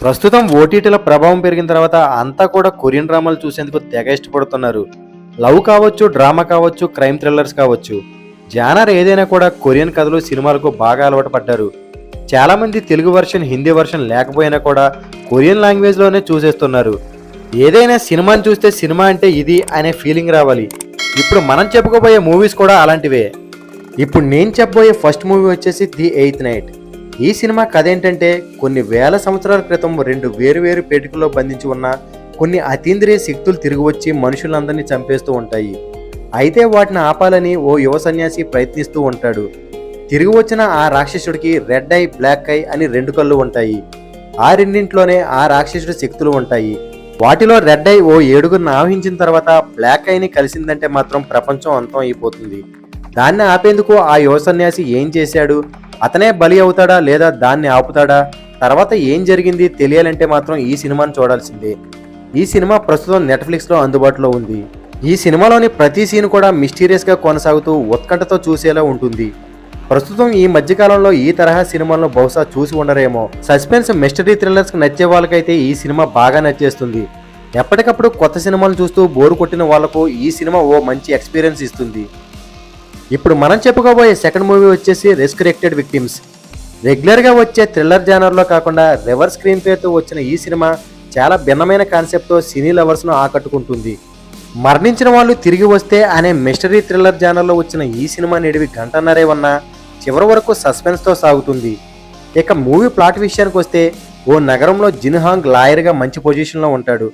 ప్రస్తుతం ఓటీటీల ప్రభావం పెరిగిన తర్వాత అంతా కూడా కొరియన్ డ్రామాలు చూసేందుకు తెగ ఇష్టపడుతున్నారు. లవ్ కావచ్చు, డ్రామా కావచ్చు, క్రైమ్ థ్రిల్లర్స్ కావచ్చు, జానర్ ఏదైనా కూడా కొరియన్ కథలు, సినిమాలకు బాగా అలవాటు పడ్డారు. చాలామంది తెలుగు వర్షన్, హిందీ వర్షన్ లేకపోయినా కూడా కొరియన్ లాంగ్వేజ్లోనే చూసేస్తున్నారు. ఏదైనా సినిమాని చూస్తే సినిమా అంటే ఇది అనే ఫీలింగ్ రావాలి. ఇప్పుడు మనం చెప్పుకోబోయే మూవీస్ కూడా అలాంటివే. ఇప్పుడు నేను చెప్పబోయే ఫస్ట్ మూవీ వచ్చేసి ది ఎయిత్ నైట్. ఈ సినిమా కథ ఏంటంటే, కొన్ని వేల సంవత్సరాల క్రితం రెండు వేరు పేటికల్లో బంధించి ఉన్న కొన్ని అతీంద్రియ శక్తులు తిరిగి వచ్చి మనుషులందరినీ చంపేస్తూ ఉంటాయి. అయితే వాటిని ఆపాలని ఓ యువ సన్యాసి ప్రయత్నిస్తూ ఉంటాడు. తిరిగి వచ్చిన ఆ రాక్షసుడికి రెడ్ ఐ, బ్లాక్ ఐ అని రెండు కళ్ళు ఉంటాయి. ఆ రెండింట్లోనే ఆ రాక్షసుడి శక్తులు ఉంటాయి. వాటిలో రెడ్ ఐ ఓ 7గురిని ఆవహించిన తర్వాత బ్లాక్ ఐని కలిసిందంటే మాత్రం ప్రపంచం అంతం అయిపోతుంది. దాన్ని ఆపేందుకు ఆ యువ సన్యాసి ఏం చేశాడు? అతనే బలి అవుతాడా లేదా దాన్ని ఆపుతాడా? తర్వాత ఏం జరిగింది తెలియాలంటే మాత్రం ఈ సినిమాను చూడాల్సిందే. ఈ సినిమా ప్రస్తుతం నెట్ఫ్లిక్స్లో అందుబాటులో ఉంది. ఈ సినిమాలోని ప్రతి సీన్ కూడా మిస్టీరియస్గా కొనసాగుతూ ఉత్కంఠతో చూసేలా ఉంటుంది. ప్రస్తుతం ఈ మధ్యకాలంలో ఈ తరహా సినిమాలను బహుశా చూసి ఉండరేమో. సస్పెన్స్, మిస్టరీ థ్రిల్లర్స్కి నచ్చే వాళ్ళకైతే ఈ సినిమా బాగా నచ్చేస్తుంది. ఎప్పటికప్పుడు కొత్త సినిమాలు చూస్తూ బోరు కొట్టిన వాళ్లకు ఈ సినిమా ఓ మంచి ఎక్స్పీరియన్స్ ఇస్తుంది. ఇప్పుడు మనం చెప్పుకోబోయే సెకండ్ మూవీ వచ్చేసి రెస్క్రెక్టెడ్ విక్టిమ్స్. రెగ్యులర్గా వచ్చే థ్రిల్లర్ జానర్లో కాకుండా రివర్స్ స్క్రీన్ ప్లేతో వచ్చిన ఈ సినిమా చాలా భిన్నమైన కాన్సెప్ట్తో సినీ లవర్స్ను ఆకట్టుకుంటుంది. మరణించిన వాళ్ళు తిరిగి వస్తే అనే మిస్టరీ థ్రిల్లర్ జానర్లో వచ్చిన ఈ సినిమా నిడివి గంటన్నరే ఉన్నా చివరి వరకు సస్పెన్స్తో సాగుతుంది. ఇక మూవీ ప్లాట్ విషయానికి వస్తే, ఓ నగరంలో జిన్ హాంగ్ లాయర్గా మంచి పొజిషన్లో ఉంటాడు.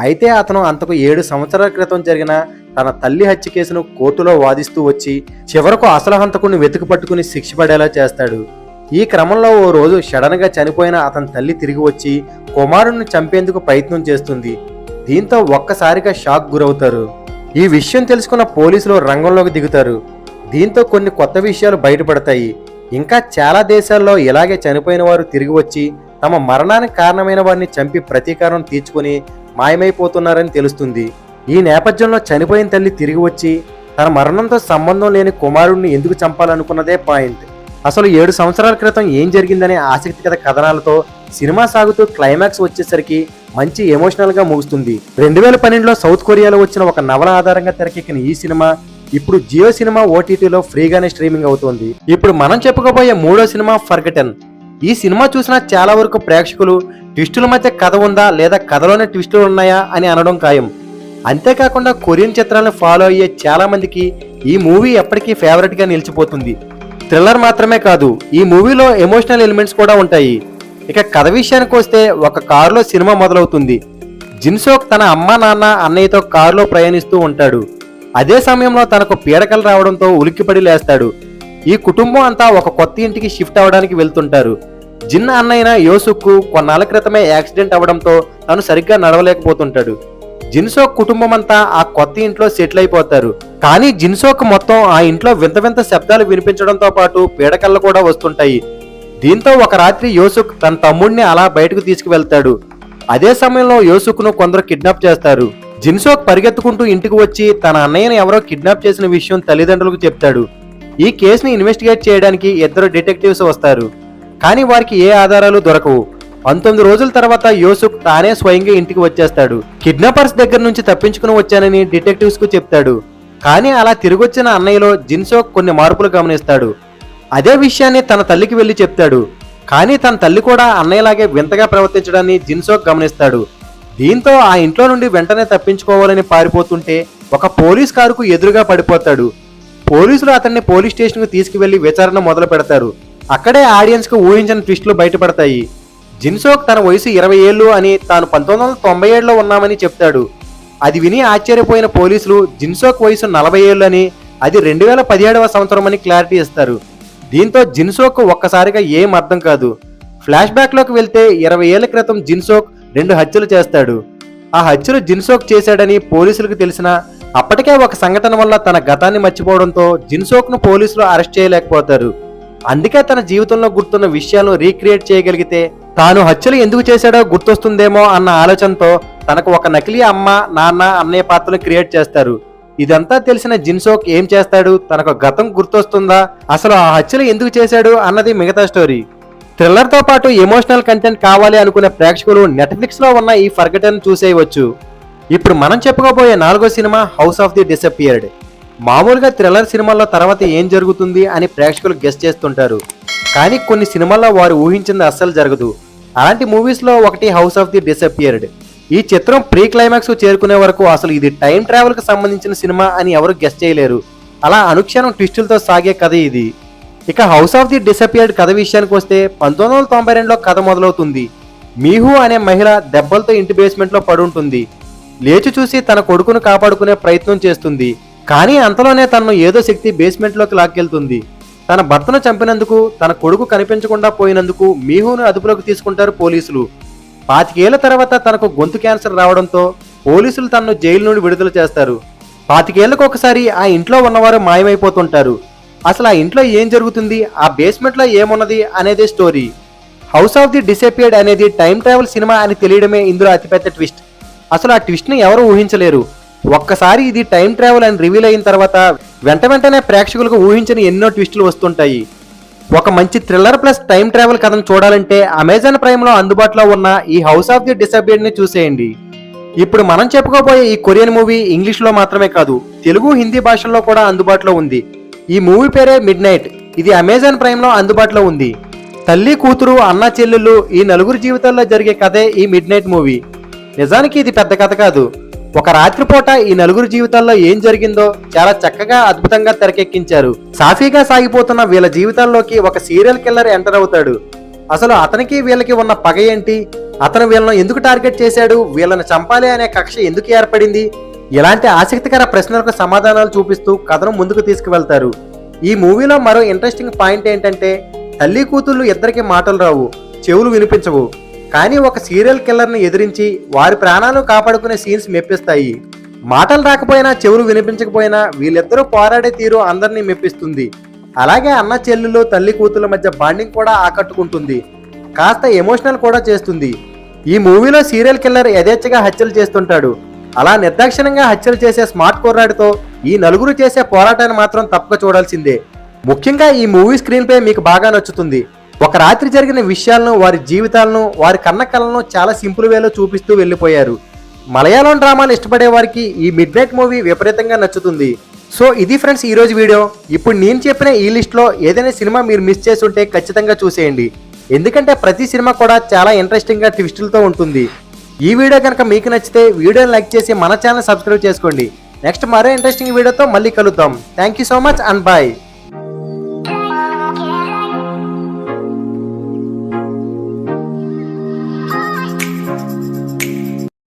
అయితే అతను అంతకు 7 సంవత్సరాల క్రితం జరిగిన తన తల్లి హత్య కేసును కోర్టులో వాదిస్తూ వచ్చి చివరకు అసలు హంతకుడిని వెతుకు పట్టుకుని శిక్ష పడేలా చేస్తాడు. ఈ క్రమంలో ఓ రోజు సడన్ గా చనిపోయిన అతని తల్లి తిరిగి వచ్చి కుమారుడిని చంపేందుకు ప్రయత్నం చేస్తుంది. దీంతో ఒక్కసారిగా షాక్ గురవుతారు. ఈ విషయం తెలుసుకున్న పోలీసులు రంగంలోకి దిగుతారు. దీంతో కొన్ని కొత్త విషయాలు బయటపడతాయి. ఇంకా చాలా దేశాల్లో ఇలాగే చనిపోయిన వారు తిరిగి వచ్చి తమ మరణానికి కారణమైన వారిని చంపి ప్రతీకారం తీర్చుకుని మాయమైపోతున్నారని తెలుస్తుంది. ఈ నేపథ్యంలో చనిపోయిన తల్లి తిరిగి వచ్చి తన మరణంతో సంబంధం లేని కుమారుడిని ఎందుకు చంపాలనుకున్నదే పాయింట్. అసలు 7 సంవత్సరాల క్రితం ఏం జరిగిందనే ఆసక్తికర కథనాలతో సినిమా సాగుతూ క్లైమాక్స్ వచ్చేసరికి మంచి ఎమోషనల్గా ముగుస్తుంది. 2012లో సౌత్ కొరియాలో వచ్చిన ఒక నవల ఆధారంగా తెరకెక్కిన ఈ సినిమా ఇప్పుడు జియో సినిమా ఓటీటీలో ఫ్రీగానే స్ట్రీమింగ్ అవుతోంది. ఇప్పుడు మనం చెప్పుకోబోయే మూడో సినిమా ఫర్గటెన్. ఈ సినిమా చూసిన చాలా వరకు ప్రేక్షకులు ట్విస్టుల మధ్య కథ ఉందా లేదా కథలోనే ట్విస్టులు ఉన్నాయా అని అనడం ఖాయం. అంతేకాకుండా కొరియన్ చిత్రాలను ఫాలో అయ్యే చాలా మందికి ఈ మూవీ ఎప్పటికీ ఫేవరెట్ గా నిలిచిపోతుంది. థ్రిల్లర్ మాత్రమే కాదు, ఈ మూవీలో ఎమోషనల్ ఎలిమెంట్స్ కూడా ఉంటాయి. ఇక కథ విషయానికి వస్తే, ఒక కారులో సినిమా మొదలవుతుంది. జిన్సోక్ తన అమ్మ, నాన్న, అన్నయ్యతో కారులో ప్రయాణిస్తూ ఉంటాడు. అదే సమయంలో తనకు పీడకలు రావడంతో ఉలిక్కిపడి లేస్తాడు. ఈ కుటుంబం అంతా ఒక కొత్త ఇంటికి షిఫ్ట్ అవ్వడానికి వెళ్తుంటారు. జిన్ అన్నయ్య యోసుక్కు కొన్నాళ్ళ క్రితమే యాక్సిడెంట్ అవ్వడంతో తను సరిగ్గా నడవలేకపోతుంటాడు. జిన్సోక్ కుటుంబం అంతా ఆ కొత్త ఇంట్లో సెటిల్ అయిపోతారు. కానీ జిన్సోక్ మొత్తం ఆ ఇంట్లో వింత వింత శబ్దాలు వినిపించడంతో పాటు పీడకళ్ళు కూడా వస్తుంటాయి. దీంతో ఒక రాత్రి యోసుక్ తన తమ్ముడిని అలా బయటకు తీసుకువెళ్తాడు. అదే సమయంలో యోసుక్ను కొందరు కిడ్నాప్ చేస్తారు. జిన్సోక్ పరిగెత్తుకుంటూ ఇంటికి వచ్చి తన అన్నయ్యను ఎవరో కిడ్నాప్ చేసిన విషయం తల్లిదండ్రులకు చెప్తాడు. ఈ కేసుని ఇన్వెస్టిగేట్ చేయడానికి 2 డిటెక్టివ్స్ వస్తారు. కానీ వారికి ఏ ఆధారాలు దొరకవు. 19 రోజుల తర్వాత యోసుక్ తానే స్వయంగా ఇంటికి వచ్చేస్తాడు. కిడ్నాపర్స్ దగ్గర నుంచి తప్పించుకుని వచ్చానని డిటెక్టివ్స్ కు చెప్తాడు. కానీ అలా తిరిగొచ్చిన అన్నయ్యలో జిన్సోక్ కొన్ని మార్పులు గమనిస్తాడు. అదే విషయాన్ని తన తల్లికి వెళ్లి చెప్తాడు. కానీ తన తల్లి కూడా అన్నయ్యలాగే వింతగా ప్రవర్తించడాన్ని జిన్సోక్ గమనిస్తాడు. దీంతో ఆ ఇంట్లో నుండి వెంటనే తప్పించుకోవాలని పారిపోతుంటే ఒక పోలీస్ కారుకు ఎదురుగా పడిపోతాడు. పోలీసులు అతన్ని పోలీస్ స్టేషన్ కు తీసుకువెళ్లి విచారణ మొదలు పెడతారు. అక్కడే ఆడియన్స్ కు ఊహించని ట్విస్టులు బయటపడతాయి. జిన్సోక్ తన వయసు 20 ఏళ్ళు అని, తాను 1997లో ఉన్నామని చెప్తాడు. అది విని ఆశ్చర్యపోయిన పోలీసులు జిన్సోక్ వయసు 40 ఏళ్ళు అని, అది 2017వ సంవత్సరం అని క్లారిటీ ఇస్తారు. దీంతో జిన్సోక్ ఒక్కసారిగా ఏం అర్థం కాదు. ఫ్లాష్ బ్యాక్ లోకి వెళ్తే 20 ఏళ్ల క్రితం జిన్సోక్ 2 హత్యలు చేస్తాడు. ఆ హత్యలు జిన్సోక్ చేశాడని పోలీసులకు తెలిసినా అప్పటికే ఒక సంఘటన వల్ల తన గతాన్ని మర్చిపోవడంతో జిన్సోక్ ను పోలీసులు అరెస్ట్ చేయలేకపోతారు. అందుకే తన జీవితంలో గుర్తున్న విషయాలను రీక్రియేట్ చేయగలిగితే తాను హత్యలు ఎందుకు చేశాడో గుర్తొస్తుందేమో అన్న ఆలోచనతో తనకు ఒక నకిలీ అమ్మ, నాన్న, అన్నయ్య పాత్రను క్రియేట్ చేస్తారు. ఇదంతా తెలిసిన జిన్సోక్ ఏం చేస్తాడు? తనకు గతం గుర్తొస్తుందా? అసలు ఆ హత్యలు ఎందుకు చేశాడు అన్నది మిగతా స్టోరీ. థ్రిల్లర్తో పాటు ఎమోషనల్ కంటెంట్ కావాలి అనుకునే ప్రేక్షకులు నెట్ఫ్లిక్స్లో ఉన్న ఈ ఫర్గటన్ చూసేయవచ్చు. ఇప్పుడు మనం చెప్పుకోబోయే 4వ cinema house of the disappeared. మామూలుగా థ్రిల్లర్ సినిమాల్లో తర్వాత ఏం జరుగుతుంది అని ప్రేక్షకులు గెస్ చేస్తుంటారు, కానీ కొన్ని సినిమాల్లో వారు ఊహించింది అస్సలు జరగదు. అలాంటి మూవీస్లో ఒకటి హౌస్ ఆఫ్ ది డిసపియర్డ్. ఈ చిత్రం ప్రీ క్లైమాక్స్ చేరుకునే వరకు అసలు ఇది టైం ట్రావెల్కి సంబంధించిన సినిమా అని ఎవరు గెస్ చేయలేరు. అలా అనుక్షణం ట్విస్టులతో సాగే కథ ఇది. ఇక హౌస్ ఆఫ్ ది డిసపియర్డ్ కథ విషయానికి వస్తే 1992లో కథ మొదలవుతుంది. మీహు అనే మహిళ దెబ్బలతో ఇంటి బేస్మెంట్లో పడుంటుంది. లేచి చూసి తన కొడుకును కాపాడుకునే ప్రయత్నం చేస్తుంది, కానీ అంతలోనే తనను ఏదో శక్తి బేస్మెంట్లోకి లాక్కెళ్తుంది. తన భర్తను చంపినందుకు, తన కొడుకు కనిపించకుండా పోయినందుకు మీహును అదుపులోకి తీసుకుంటారు పోలీసులు. 25 ఏళ్ల తర్వాత తనకు గొంతు క్యాన్సర్ రావడంతో పోలీసులు తనను జైలు నుండి విడుదల చేస్తారు. 25 ఏళ్లకు ఒకసారి ఆ ఇంట్లో ఉన్నవారు మాయమైపోతుంటారు. అసలు ఆ ఇంట్లో ఏం జరుగుతుంది, ఆ బేస్మెంట్లో ఏమున్నది అనేది story. House of the disappeared అనేది టైం ట్రావెల్ సినిమా అని తెలియడమే ఇందులో అతిపెద్ద ట్విస్ట్. అసలు ఆ ట్విస్ట్ని ఎవరు ఊహించలేరు. ఒక్కసారి ఇది టైం ట్రావెల్ అని రివీల్ అయిన తర్వాత వెంటనే ప్రేక్షకులకు ఊహించని ఎన్నో ట్విస్టులు వస్తుంటాయి. ఒక మంచి థ్రిల్లర్ ప్లస్ టైం ట్రావెల్ కథను చూడాలంటే అమెజాన్ ప్రైమ్లో అందుబాటులో ఉన్న ఈ హౌస్ ఆఫ్ ది డిసపియర్డ్ ని చూసేయండి. ఇప్పుడు మనం చెప్పుకోబోయే ఈ కొరియన్ మూవీ ఇంగ్లీష్లో మాత్రమే కాదు, తెలుగు, హిందీ భాషల్లో కూడా అందుబాటులో ఉంది. ఈ మూవీ పేరే మిడ్ నైట్. ఇది అమెజాన్ ప్రైమ్లో అందుబాటులో ఉంది. తల్లి, కూతురు, అన్న, చెల్లెళ్ళు ఈ నలుగురు జీవితాల్లో జరిగే కథే ఈ మిడ్ నైట్ మూవీ. నిజానికి ఇది పెద్ద కథ కాదు. ఒక రాత్రిపూట ఈ నలుగురు జీవితాల్లో ఏం జరిగిందో చాలా చక్కగా అద్భుతంగా తెరకెక్కించారు. సాఫీగా సాగిపోతున్న వీళ్ళ జీవితాల్లోకి ఒక సీరియల్ కిల్లర్ ఎంటర్ అవుతాడు. అసలు అతనికి వీళ్ళకి ఉన్న పగ ఏంటి, అతను వీళ్ళను ఎందుకు టార్గెట్ చేశాడు, వీళ్ళని చంపాలి అనే కక్ష ఎందుకు ఏర్పడింది, ఇలాంటి ఆసక్తికర ప్రశ్నలకు సమాధానాలు చూపిస్తూ కథను ముందుకు తీసుకువెళ్తారు. ఈ మూవీలో మరో ఇంట్రెస్టింగ్ పాయింట్ ఏంటంటే తల్లి కూతుళ్ళు ఇద్దరికి మాటలు రావు, చెవులు వినిపించవు, కానీ ఒక సీరియల్ కిల్లర్ని ఎదిరించి వారి ప్రాణాలు కాపాడుకునే సీన్స్ మెప్పిస్తాయి. మాటలు రాకపోయినా, చెవులు వినిపించకపోయినా వీళ్ళిద్దరూ పోరాడే తీరు అందరినీ మెప్పిస్తుంది. అలాగే అన్న చెల్లెలు, తల్లి కూతుళ్ళ మధ్య బాండింగ్ కూడా ఆకట్టుకుంటుంది, కాస్త ఎమోషనల్ కూడా చేస్తుంది. ఈ మూవీలో సీరియల్ కిల్లర్ యథేచ్ఛగా హత్యలు చేస్తుంటాడు. అలా నిర్దాక్షిణ్యంగా హత్యలు చేసే స్మార్ట్ కుర్రాడితో ఈ నలుగురు చేసే పోరాటాన్ని మాత్రం తప్పక చూడాల్సిందే. ముఖ్యంగా ఈ మూవీ స్క్రీన్ ప్లే మీకు బాగా నచ్చుతుంది. ఒక రాత్రి జరిగిన విషయాలను, వారి జీవితాలను, వారి కన్న కళలను చాలా సింపుల్ వేలో చూపిస్తూ వెళ్ళిపోయారు. మలయాళం డ్రామాలు ఇష్టపడే వారికి ఈ మిడ్ నైట్ మూవీ విపరీతంగా నచ్చుతుంది. సో ఇది ఫ్రెండ్స్ ఈరోజు వీడియో. ఇప్పుడు నేను చెప్పిన ఈ లిస్ట్లో ఏదైనా సినిమా మీరు మిస్ చేస్తుంటే ఖచ్చితంగా చూసేయండి, ఎందుకంటే ప్రతి సినిమా కూడా చాలా ఇంట్రెస్టింగ్గా ట్విస్టులతో ఉంటుంది. ఈ వీడియో కనుక మీకు నచ్చితే వీడియోని లైక్ చేసి మన ఛానల్ సబ్స్క్రైబ్ చేసుకోండి. నెక్స్ట్ మరో ఇంట్రెస్టింగ్ వీడియోతో మళ్ళీ కలుద్దాం. Thank you so much and bye.